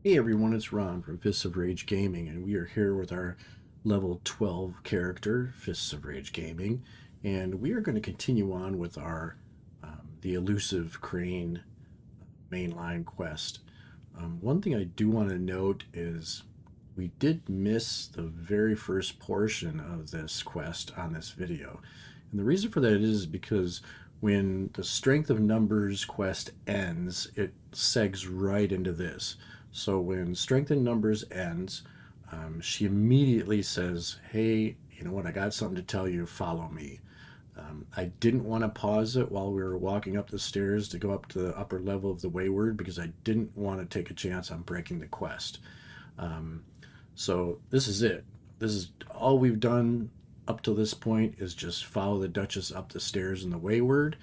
Hey everyone, it's Ron from Fists of Rage Gaming, and we are here with our level 12 character, Fists of Rage Gaming, and we are going to continue on with our the Elusive Crane mainline quest. One thing I do want to note is we did miss the very first portion of this quest on this video. And the reason for that is because when the Strength of Numbers quest ends, it segs right into this. So when Strength in Numbers ends, she immediately says, hey, you know what, I got something to tell you, follow me. I didn't want to pause it while we were walking up the stairs to go up to the upper level of the Wayward because I didn't want to take a chance on breaking the quest. So this is it. This is all we've done up to this point is just follow the Duchess up the stairs in the Wayward.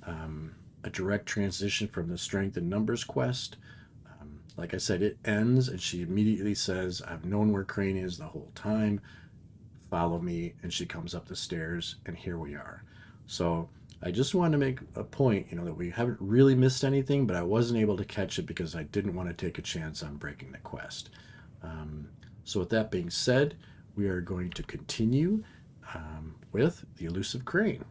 A direct transition from the Strength and Numbers quest. Like I said, it ends and she immediately says, I've known where Crane is the whole time. Follow me. And she comes up the stairs and here we are. So I just wanted to make a point, that we haven't really missed anything, but I wasn't able to catch it because I didn't want to take a chance on breaking the quest. So with that being said, we are going to continue with the Elusive Crane.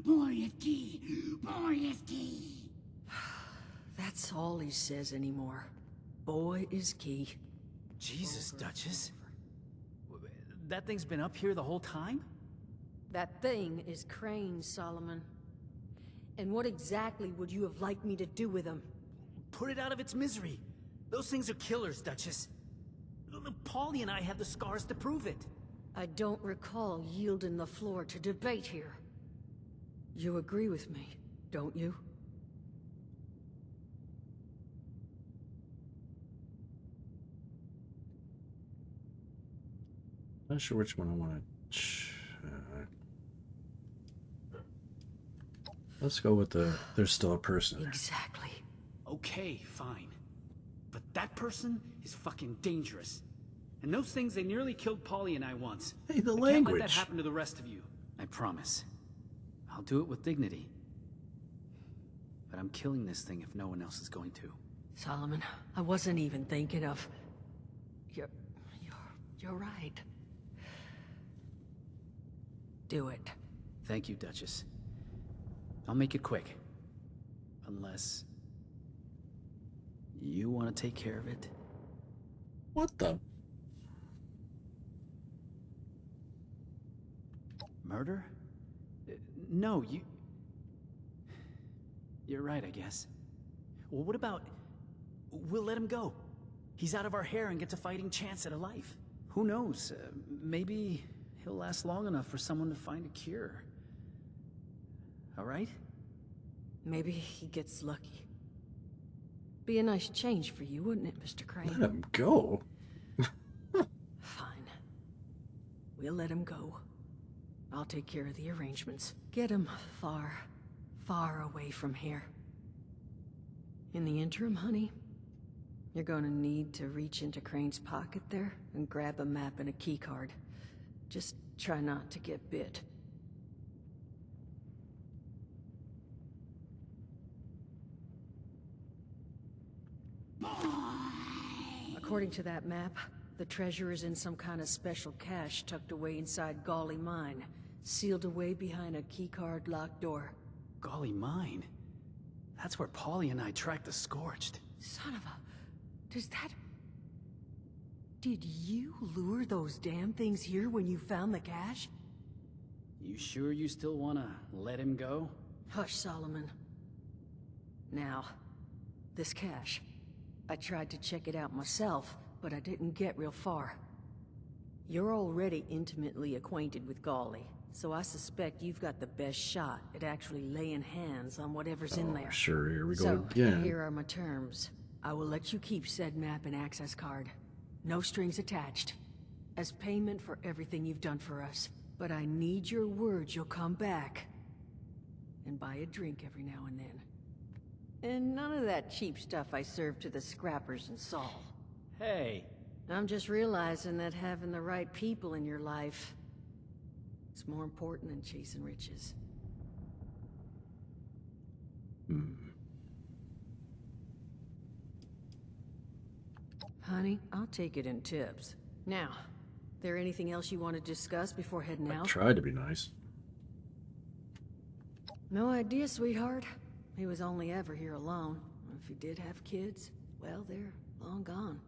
Boy is key. That's all he says anymore. Boy is key. Jesus, Duchess. That thing's been up here the whole time? That thing is Crane, Solomon. And what exactly would you have liked me to do with him? Put it out of its misery. Those things are killers, Duchess. Paulie and I have the scars to prove it. I don't recall yielding the floor to debate here. You agree with me, don't you? Not sure which one I want to check. Let's go with there's still a person there. Exactly. Okay, fine. But that person is fucking dangerous. And those things, they nearly killed Paulie and I once. Hey, the I language. can't let that happen to the rest of you. I promise. I'll do it with dignity. But I'm killing this thing if no one else is going to. Solomon, I wasn't even thinking of... You're right. Do it. Thank you, Duchess. I'll make it quick. Unless... you want to take care of it? What the? Murder? No, you... You're right, I guess. Well, what about... we'll let him go. He's out of our hair and gets a fighting chance at a life. Who knows? Maybe he'll last long enough for someone to find a cure. All right? Maybe he gets lucky. Be a nice change for you, wouldn't it, Mr. Crane? Let him go. Fine. We'll let him go. I'll take care of the arrangements. Get him far, far away from here. In the interim, honey, you're gonna need to reach into Crane's pocket there and grab a map and a keycard. Just try not to get bit. According to that map, the treasure is in some kind of special cache tucked away inside Gauley Mine, sealed away behind a keycard locked door. Golly mine. That's where Paulie and I tracked the Scorched. Son of a... Does that... Did you lure those damn things here when you found the cache? You sure you still wanna let him go? Hush, Solomon. Now, this cache. I tried to check it out myself, but I didn't get real far. You're already intimately acquainted with Gauley, so I suspect you've got the best shot at actually laying hands on whatever's in there. Sure, here we go So, again. here are my terms. I will let you keep said map and access card. No strings attached. As payment for everything you've done for us. But I need your word you'll come back. And buy a drink every now and then. And none of that cheap stuff I serve to the scrappers in Saul. Hey, I'm just realizing that having the right people in your life is more important than chasing riches. Honey, I'll take it in tips. Now, there anything else you want to discuss before heading I out? tried to be nice. No idea, sweetheart. He was only ever here alone. If he did have kids, well, they're long gone.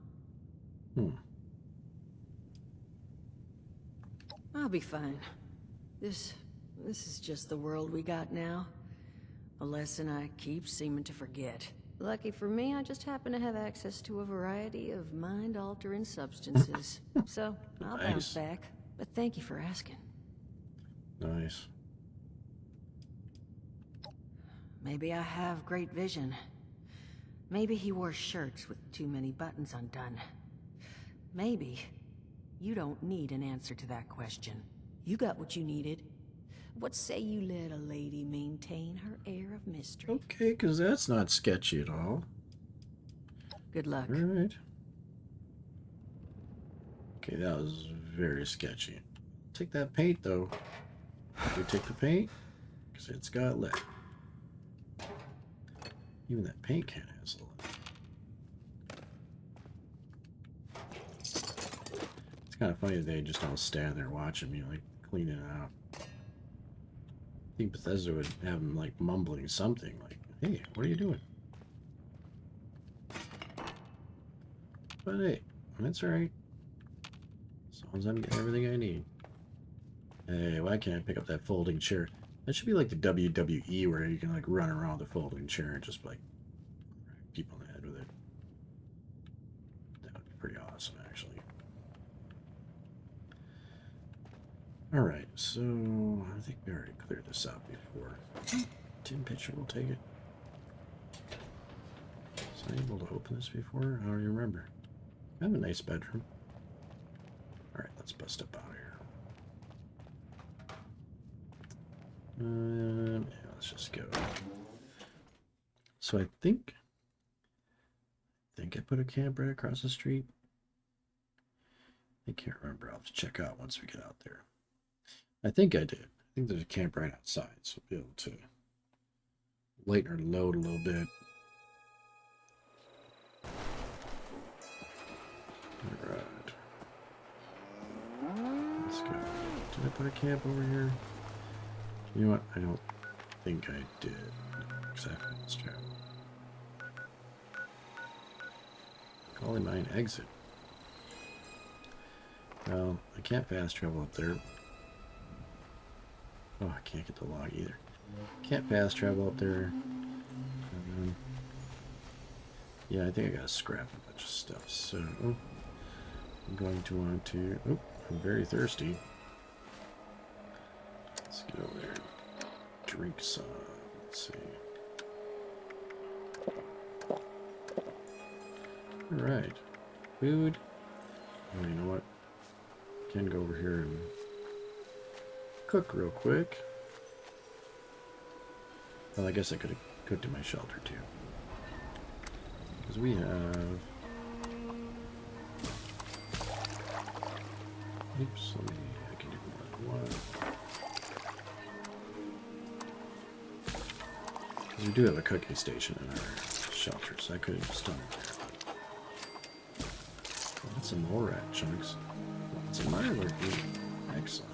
I'll be fine. This is just the world we got now. A lesson I keep seeming to forget. Lucky for me, I just happen to have access to a variety of mind-altering substances. So, I'll bounce back. But thank you for asking. Nice. Maybe I have great vision. Maybe he wore shirts with too many buttons undone. Maybe you don't need an answer to that question. You got what you needed. What say you let a lady maintain her air of mystery? Okay, because that's not sketchy at all. Good luck. All right. Okay, that was very sketchy. Take that paint, though. You take the paint, because it's got lead. Even that paint can has lead. It's kind of funny that they just all stand there watching me, like, cleaning it out. I think Bethesda would have him, like, mumbling something, like, hey, what are you doing? But hey, that's alright. As long as I'm getting everything I need. Hey, why can't I pick up that folding chair? That should be like the WWE where you can, like, run around the folding chair and just, like, crack people in the head with it. That would be pretty awesome, actually. Alright, so I think we already cleared this out before. Tin pitcher, we'll take it. Was I able to open this before? I don't even remember. I have a nice bedroom. Alright, let's bust up out of here. Yeah, let's just go. So I think I put a camp right across the street. I can't remember. I'll have to check out once we get out there. I think I did. I think there's a camp right outside, so we'll be able to lighten our load a little bit. Alright. Let's go. Did I put a camp over here? You know what? I don't think I did. Exactly. Let's try. Gauley mine exit. Well, I can't fast travel up there. Oh, I can't get the log either. Can't fast travel up there. Yeah, I think I gotta scrap a bunch of stuff. So, I'm going to want to... Oh, I'm very thirsty. Let's get over there and drink some. Let's see. Alright. Food. Oh, you know what? Can go over here and cook real quick. Well, I guess I could have cooked in my shelter too. Because we have... Oops, I can do more than one. Because we do have a cooking station in our shelter, so I could have just done it there. Got some more rat chunks. Lots of Mirelurk meat. Excellent.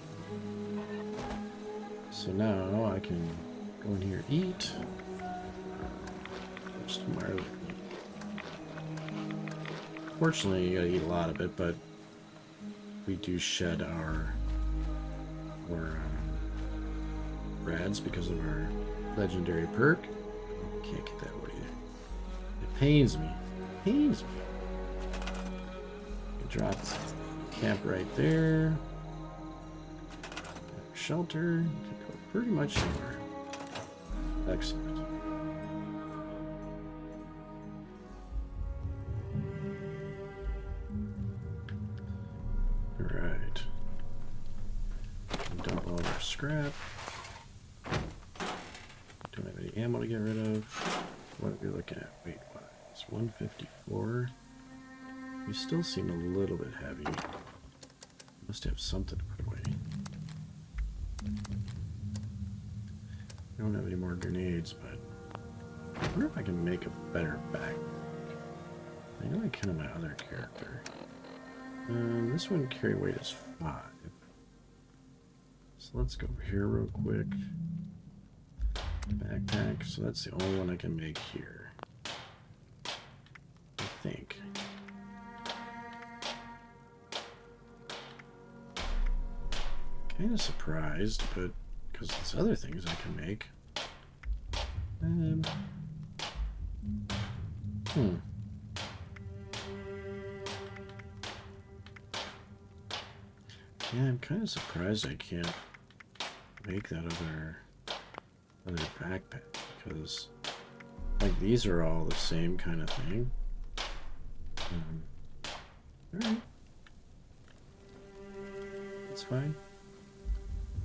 So now I can go in here and eat. Just Mirelurk meat. Fortunately, you gotta eat a lot of it, but we do shed our rads because of our legendary perk. Can't get that way. It pains me. Pains me. Drop camp right there. Shelter. Can go pretty much anywhere. Excellent. Alright. Dump all of our scrap. Don't have any ammo to get rid of. What are we looking at? Weight wise. 154. You still seem a little bit heavy. Must have something to put away. I don't have any more grenades, but wonder if I can make a better back. I know I can on my other character. This one carry weight is 5. So let's go over here real quick. Backpack. So that's the only one I can make here. I think. Kind of surprised, but because there's other things I can make. Yeah, I'm kind of surprised I can't make that other backpack, because like these are all the same kind of thing. Alright. That's fine.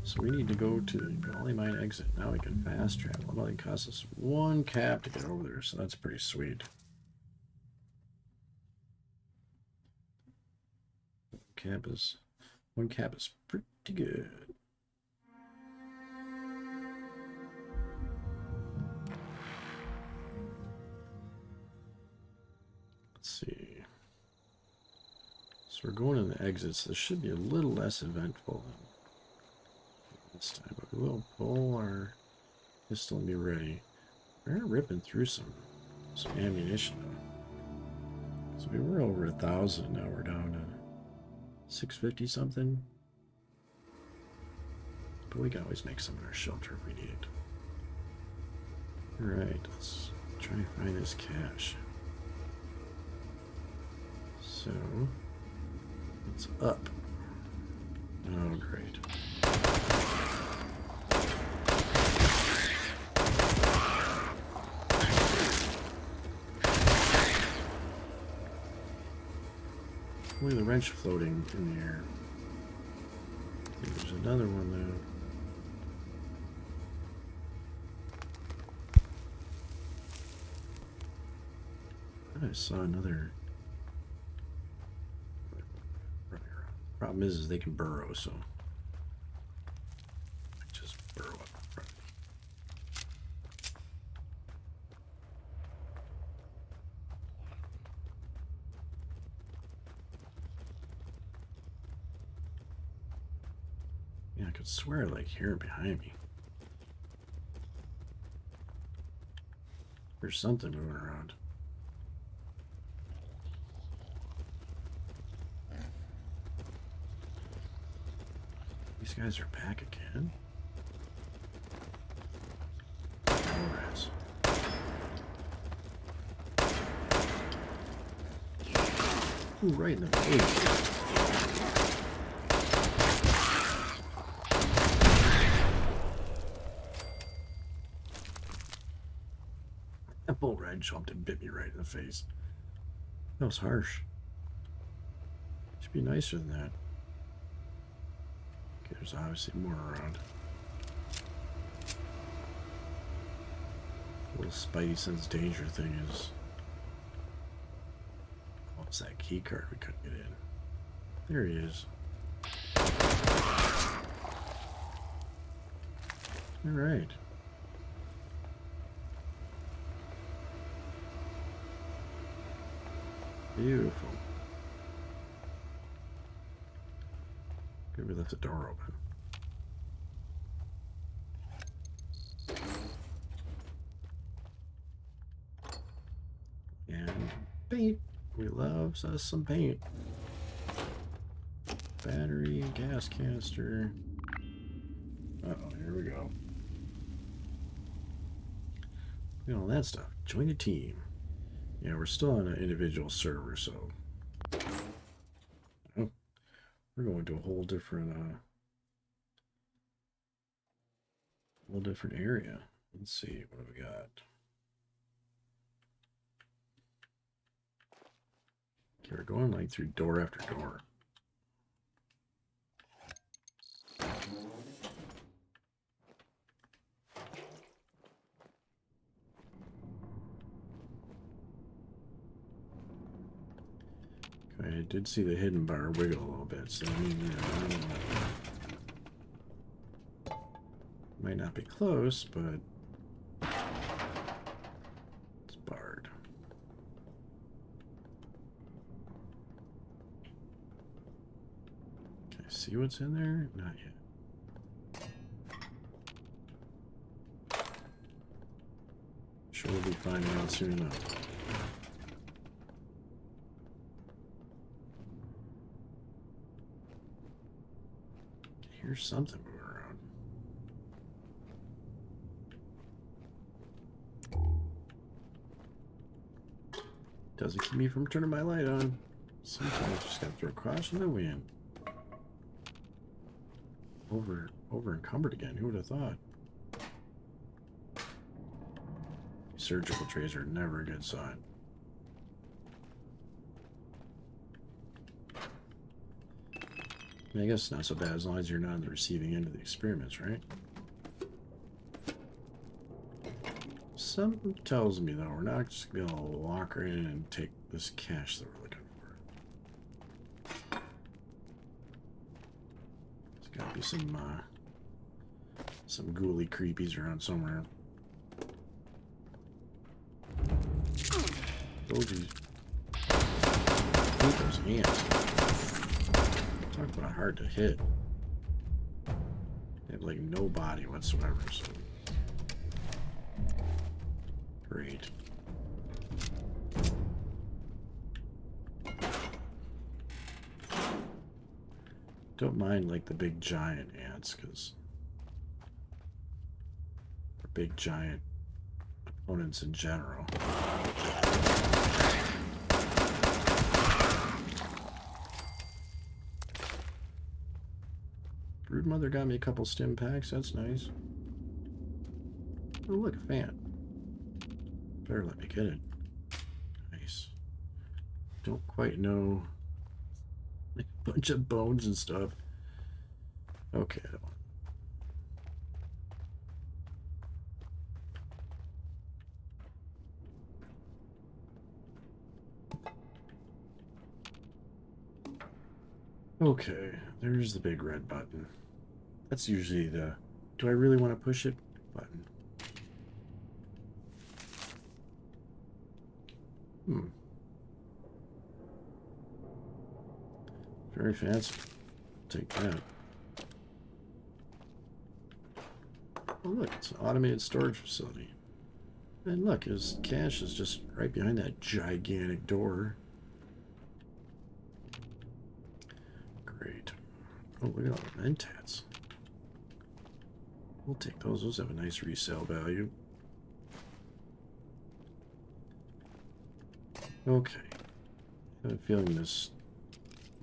So we need to go to the Gauley mine exit. Now we can fast travel. It only costs us 1 cap to get over there, so that's pretty sweet. One cap is pretty good. Let's see. So we're going in the exits. This should be a little less eventful than this time, but we will pull our pistol and be ready. We're ripping through some ammunition though. So we were over 1,000. Now we're down to 650 something. But we can always make some in our shelter if we need it. Alright, let's try and find this cache. So, it's up. Oh, great. Look at the wrench floating in the air. I think there's another one though. I saw another. Problem is they can burrow, so I just burrow up front. Yeah, I could swear like here behind me. There's something moving around. These guys are back again. Oh, rats. Ooh, right in the face. That bull rat jumped and bit me right in the face. That was harsh. Should be nicer than that. Okay, there's obviously more around. Little Spidey sense danger thing is. What's that key card we couldn't get in? There he is. All right. Beautiful. Good, we left the door open. And paint. We love us some paint. Battery, gas canister. Uh-oh, here we go. Look at all that stuff. Join the team. Yeah, we're still on an individual server, so oh, we're going to a whole different area. Let's see, what do we got? Okay, we're going like through door after door. I did see the hidden bar wiggle a little bit, so I mean, might not be close, but see what's in there? Not yet. Sure, we'll be finding out soon enough. Here's something moving around. Doesn't keep me from turning my light on. Sometimes just gotta throw caution to the wind. Over encumbered again. Who would have thought? Surgical trays are never a good sign. I guess not so bad as long as you're not on the receiving end of the experiments, right? Something tells me, though, we're not just going to be able to walk right in and take this cash that we're looking for. There's got to be some ghouly creepies around somewhere. Oh, geez. Look at those hands. Talk about hard to hit. They have like no body whatsoever, so great. Don't mind like the big giant ants, because they're big giant opponents in general. Broodmother got me a couple stim packs. That's nice. Oh, look, a fan. Better let me get it. Nice. Don't quite know. Like a bunch of bones and stuff. Okay, I don't want. Okay, there's the big red button. That's usually the do I really want to push it button. Very fancy. Take that. Oh look, it's an automated storage facility. And look, his cache is just right behind that gigantic door. Great. Oh, look at all the mentats. We'll take those. Those have a nice resale value. Okay. I have a feeling this,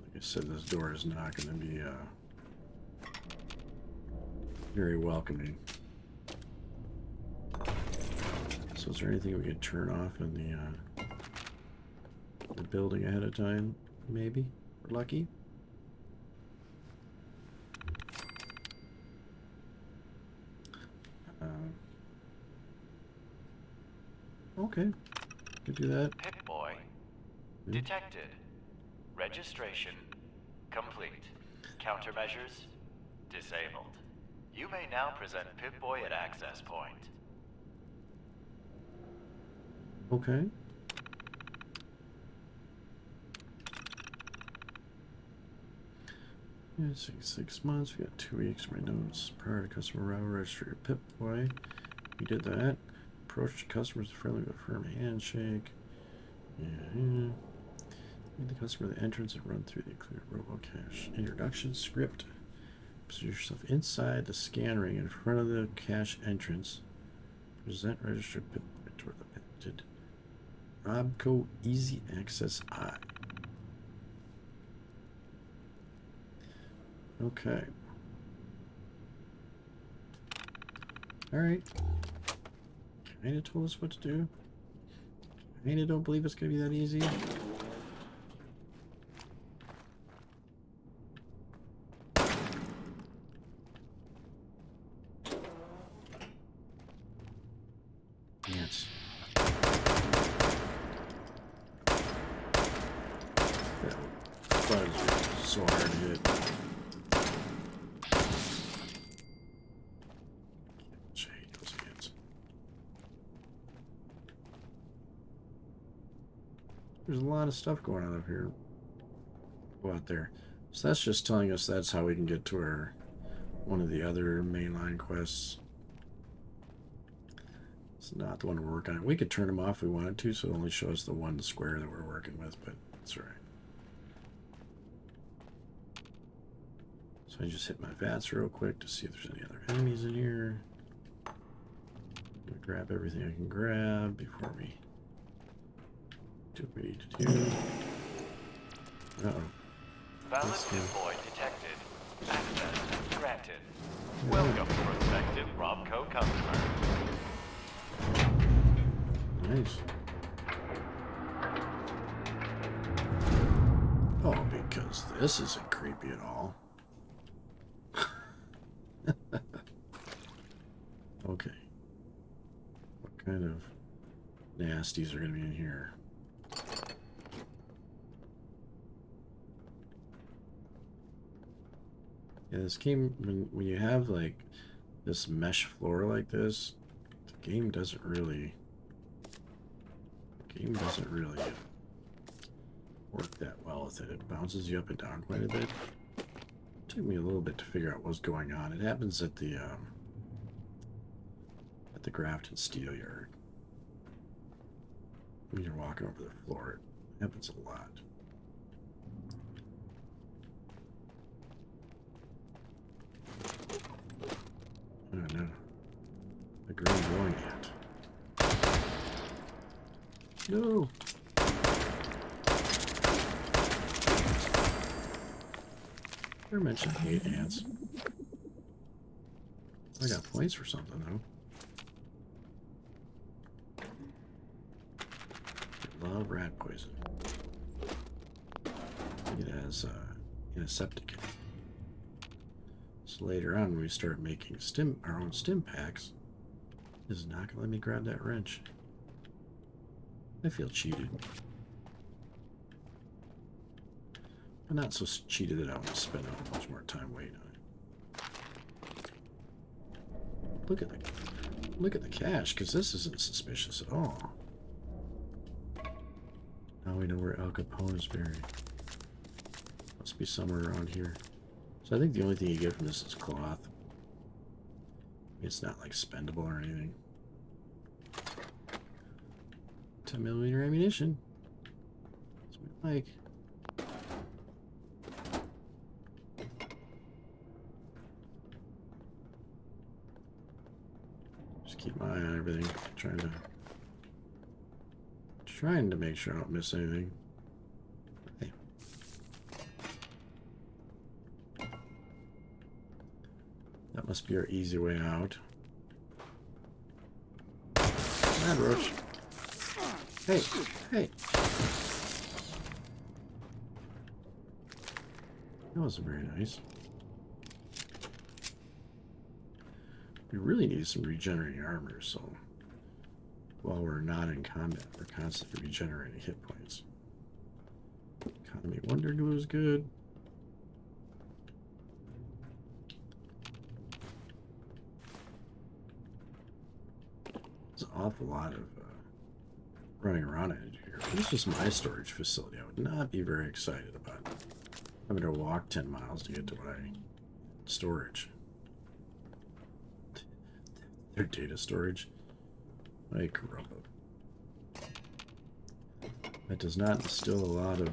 like I said, this door is not going to be very welcoming. So is there anything we can turn off in the building ahead of time? Maybe? We're lucky? Okay, could do that. Pip-Boy detected. Registration complete. Countermeasures disabled. You may now present Pip-Boy at access point. Okay. Yeah, 6 months. We got 2 weeks. My notes prior to customer arrival. Register your Pip-Boy. We did that. Approach customers friendly with a firm handshake. Yeah. Meet the customer at the entrance and run through the clear robo-cache. Introduction script. Position yourself inside the scan ring in front of the cache entrance. Present registered Pip-Boy toward the patented Robco Easy Access Eye. Okay. Alright. Kinda told us what to do. Kinda don't believe it's gonna be that easy. Yes. That buzz is so hard to hit. There's a lot of stuff going on up here. Go out there. So that's just telling us that's how we can get to our one of the other mainline quests. It's not the one we're working on. We could turn them off if we wanted to, so it only shows the one square that we're working with, but it's alright. So I just hit my VATS real quick to see if there's any other enemies in here. I'm gonna grab everything I can grab before we do what we need to do. Uh-oh. Valid Pip-Boy detected. Access granted. Welcome, prospective Robco customer. Nice. Oh, because this isn't creepy at all. Okay. What kind of nasties are going to be in here? Yeah, this game, when you have like this mesh floor like this, the game doesn't really work that well with it. It bounces you up and down quite a bit. It took me a little bit to figure out what's going on. It happens at the Grafton Steel Yard. When you're walking over the floor, it happens a lot. Oh no. The green glowing ant. No! Never mentioned I hate ants. I got points for something though. Love rat poison. It has antiseptic in it. So later on when we start making our own stim packs, this is not gonna let me grab that wrench. I feel cheated. I'm not so cheated that I want to spend a much more time waiting on it. Look at the cache, because this isn't suspicious at all. Now we know where Al Capone is buried. Must be somewhere around here. So I think the only thing you get from this is cloth. It's not like spendable or anything. 10mm ammunition. That's what I like. Just keep my eye on everything. Trying to make sure I don't miss anything. Hey. That must be our easy way out. Mad roach. Hey, hey. That wasn't very nice. We really need some regenerating armor, so while we're not in combat, we're constantly regenerating hit points. Economy Wonder Glue is good. There's an awful lot of running around in here. If this was my storage facility, I would not be very excited about having to walk 10 miles to get to what I storage. Their data storage. Ay, caramba. That does not instill a lot of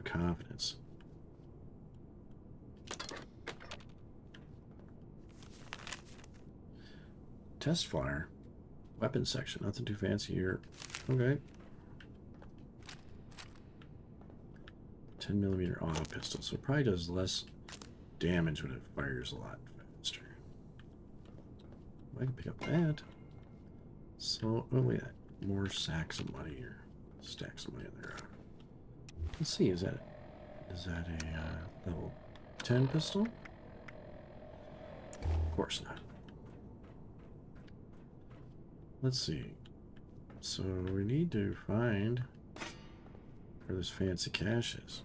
confidence. Test flyer. Weapon section. Nothing too fancy here. Okay. 10mm auto pistol. So it probably does less damage when it fires a lot faster. I can pick up that. So, oh wait, more sacks of money here. Stacks of money in there. Let's see, is that a level 10 pistol? Of course not. Let's see. So we need to find where this fancy cache is.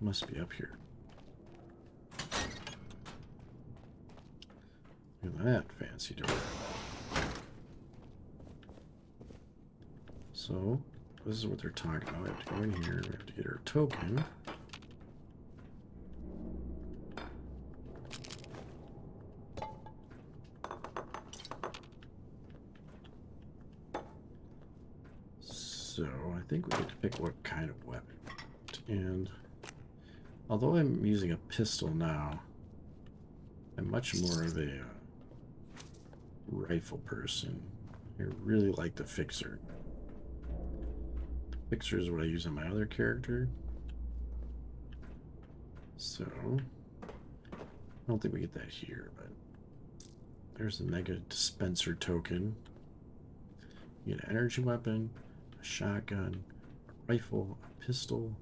Must be up here. Look at that fancy door. So, this is what they're talking about. We have to go in here. We have to get our token. So I think we get to pick what kind of weapon. And although I'm using a pistol now, I'm much more of a rifle person. I really like the fixer. Fixer is what I use on my other character. So I don't think we get that here, but there's the mega dispenser token. You get an energy weapon, a shotgun, a rifle, a pistol,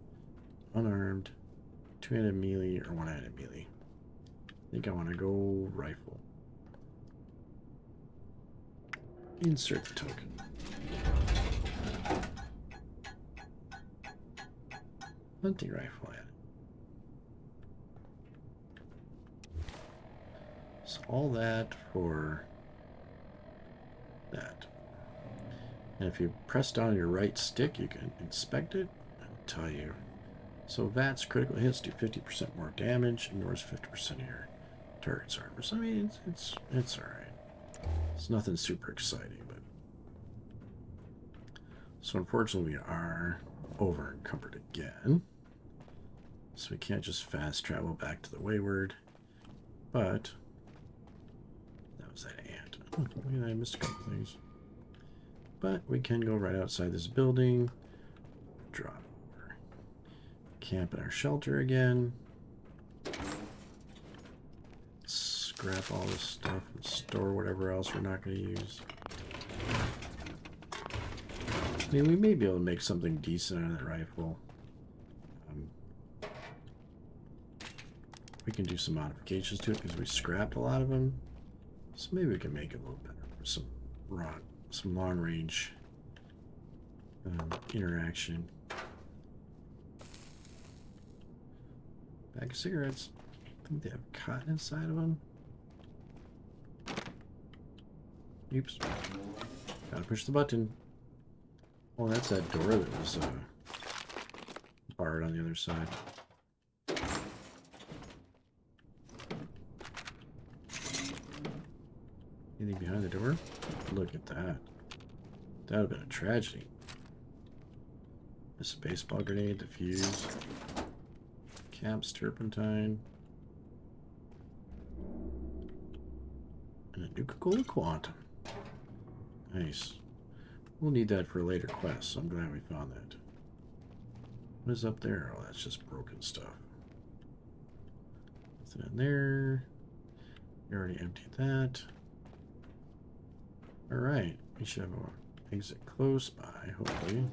unarmed, two-handed melee, or one-handed melee. I think I want to go rifle. Insert the token. Hunting rifle added. So all that for that. And if you press down your right stick, you can inspect it and tell you. So VAT's critical hits do 50% more damage, ignores 50% of your target's armor. So I mean, it's all right. It's nothing super exciting, but so unfortunately we are over encumbered again. So we can't just fast travel back to the Wayward, but that was that ant. Oh, look at that, I missed a couple things. But we can go right outside this building, drop over, camp in our shelter again, scrap all this stuff and store whatever else we're not going to use. I mean, we may be able to make something decent out of that rifle. We can do some modifications to it because we scrapped a lot of them. So maybe we can make it a little better for some long range interaction. Bag of cigarettes. I think they have cotton inside of them. Oops. Gotta push the button. Oh, that's that door that was barred on the other side. Anything behind the door? Look at that. That would have been a tragedy. This a baseball grenade, the fuse, caps, turpentine, and a Nuka-Cola Quantum. Nice. We'll need that for a later quest, so I'm glad we found that. What is up there? Oh, that's just broken stuff. Nothing in there. We already emptied that. Alright, we should have an exit close by, hopefully.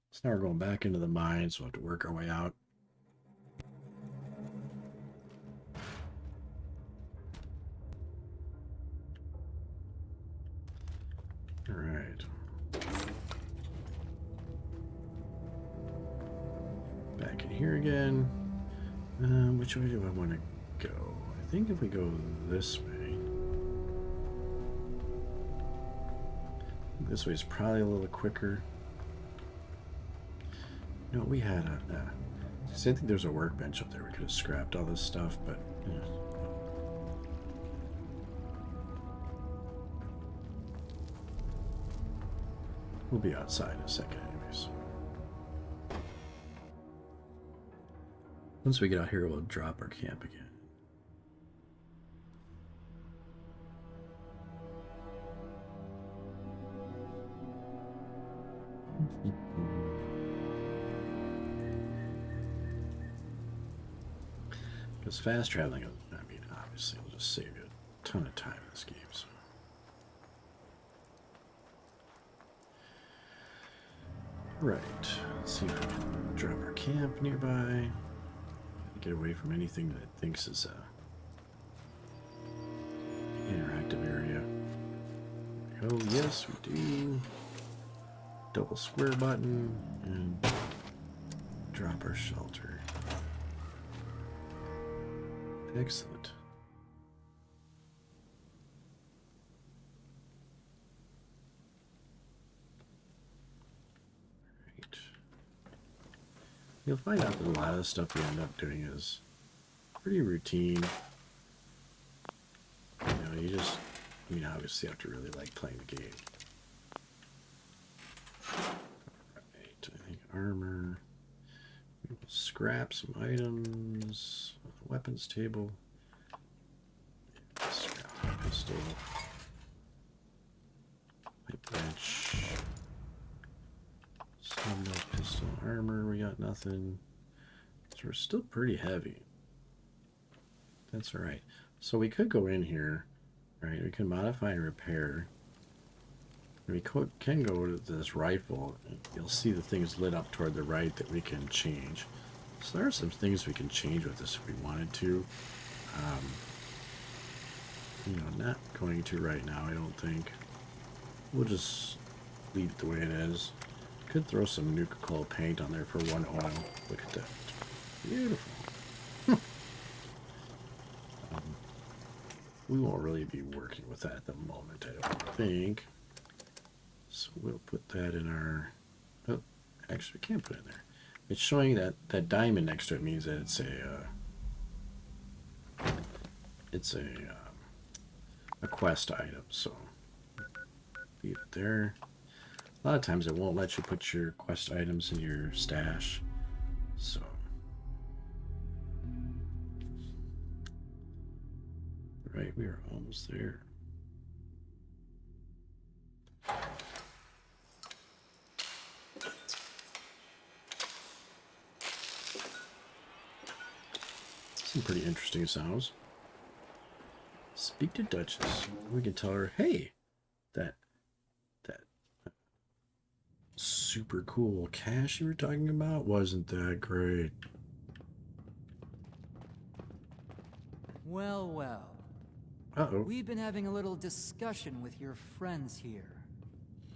So now we're going back into the mine, so we'll have to work our way out. Alright. Back in here again. Which way do I want to go? I think if we go this way. This way is probably a little quicker. No, we had a... I think there's a workbench up there. We could have scrapped all this stuff, but... Yeah. We'll be outside in a second anyways. Once we get out here, we'll drop our camp again. Because fast traveling, I mean, obviously, will just save you a ton of time in this game. So. Right. Let's see if we can drop our camp nearby. Get away from anything that it thinks is an interactive area. Oh, yes, we do. Double square button and drop our shelter. Excellent. You'll find out that a lot of the stuff you end up doing is pretty routine. You know, you just, I mean, obviously you have to really like playing the game. Right, I think armor. We'll scrap some items on the weapons table. Scrap the pistol. Pipe wrench. Some no pistol armor. We got nothing. So we're still pretty heavy. That's alright. So we could go in here, right? We can modify and repair. We can go to this rifle. You'll see the things lit up toward the right that we can change. So there are some things we can change with this if we wanted to. You know, not going to right now, I don't think. We'll just leave it the way it is. Could throw some Nuka-Cola paint on there for 1 oil. Look at that. Beautiful. We won't really be working with that at the moment, I don't think. So we'll put that in our... Oh, actually, we can't put it in there. It's showing that diamond next to it means that it's a quest item. So leave it there. A lot of times it won't let you put your quest items in your stash. So right, we are almost there. Some pretty interesting sounds. Speak to Duchess. We can tell her, hey, that super cool cache you were talking about wasn't that great. Well, well. Uh-oh. We've been having a little discussion with your friends here.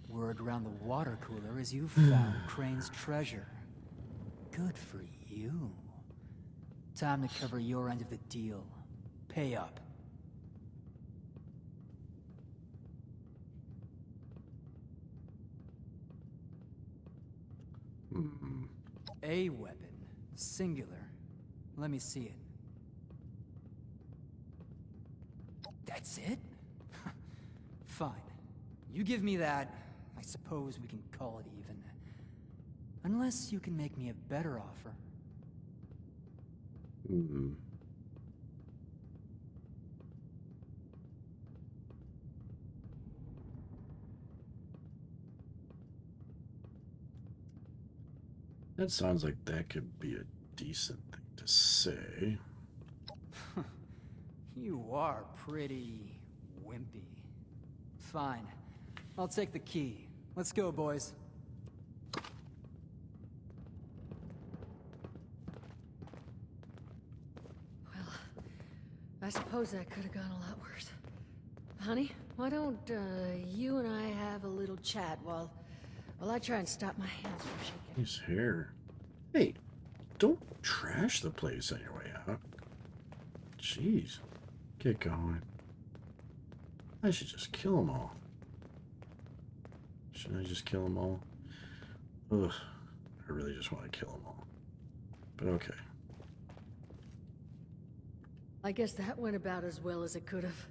Word around the water cooler is you found Crane's treasure. Good for you. Time to cover your end of the deal. Pay up. A weapon. Singular. Let me see it. That's it? Fine. You give me that, I suppose we can call it even. Unless you can make me a better offer. That sounds like that could be a decent thing to say. You are pretty wimpy. Fine. I'll take the key. Let's go, boys. Well, I suppose that could have gone a lot worse. Honey, why don't you and I have a little chat while I try and stop my hands from shaking? His hair. Hey, don't trash the place on your way out. Jeez. Get going. I should just kill them all. Shouldn't I just kill them all? Ugh. I really just want to kill them all. But okay. I guess that went about as well as it could have.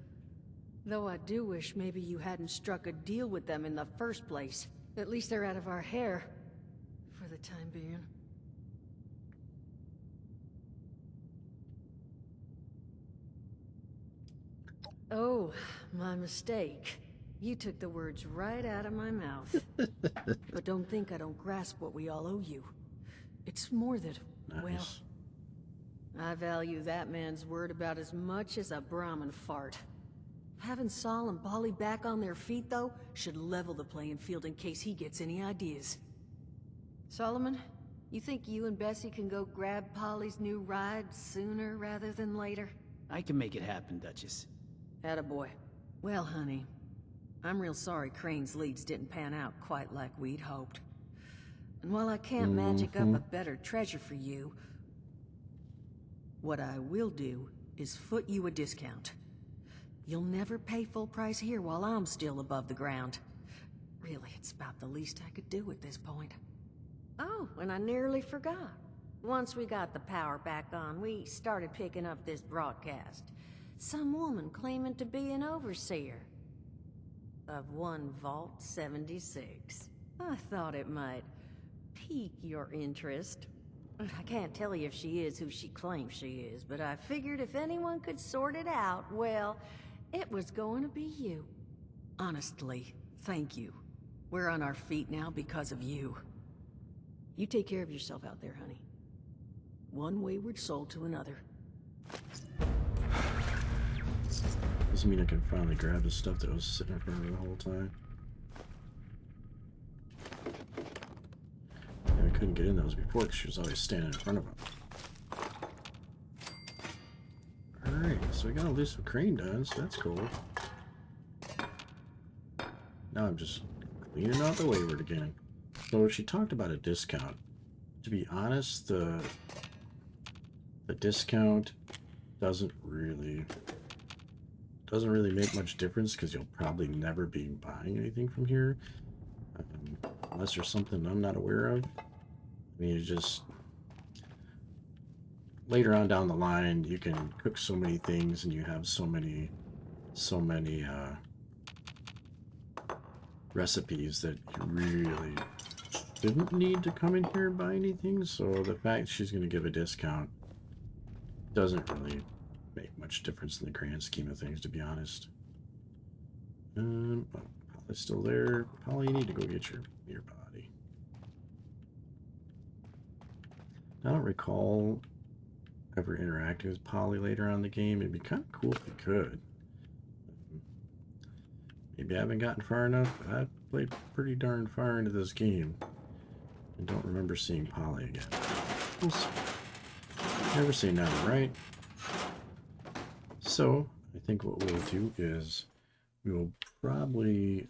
Though I do wish maybe you hadn't struck a deal with them in the first place. At least they're out of our hair. For the time being. Oh, my mistake. You took the words right out of my mouth. But don't think I don't grasp what we all owe you. It's more that, well, Nice. I value that man's word about as much as a Brahmin fart. Having Saul and Polly back on their feet, though, should level the playing field in case he gets any ideas. Solomon, you think you and Bessie can go grab Polly's new ride sooner rather than later? I can make it happen, Duchess. Attaboy. Well, honey, I'm real sorry Crane's leads didn't pan out quite like we'd hoped. And while I can't magic up a better treasure for you, what I will do is foot you a discount. You'll never pay full price here while I'm still above the ground. Really, it's about the least I could do at this point. Oh, and I nearly forgot. Once we got the power back on, we started picking up this broadcast. Some woman claiming to be an overseer of one Vault 76. I thought it might pique your interest. I can't tell you if she is who she claims she is, but I figured if anyone could sort it out, well, it was going to be you. Honestly, thank you. We're on our feet now because of you. You take care of yourself out there, honey. One wayward soul to another. Doesn't mean I can finally grab the stuff that was sitting in front of her the whole time. Yeah, I couldn't get in those before because she was always standing in front of them. Alright, so we got Elusive Crane done, so that's cool. Now I'm just cleaning out the wayward again. So she talked about a discount. To be honest, the discount doesn't really make much difference because you'll probably never be buying anything from here unless there's something I'm not aware of. I mean, you just later on down the line you can cook so many things and you have so many recipes that you really didn't need to come in here and buy anything. So the fact she's going to give a discount doesn't really make much difference in the grand scheme of things, to be honest. Oh, Polly's still there. Polly, you need to go get your body. I don't recall ever interacting with Polly later on in the game. It'd be kind of cool if we could. Maybe I haven't gotten far enough, but I played pretty darn far into this game and don't remember seeing Polly again. We'll see. Never say never, right? So, I think what we'll do is we will probably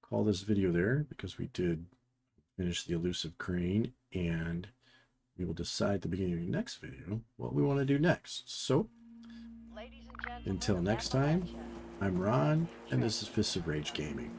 call this video there because we did finish the Elusive Crane, and we will decide at the beginning of the next video what we want to do next. So, until next time, I'm Ron, and this is Fists of Rage Gaming.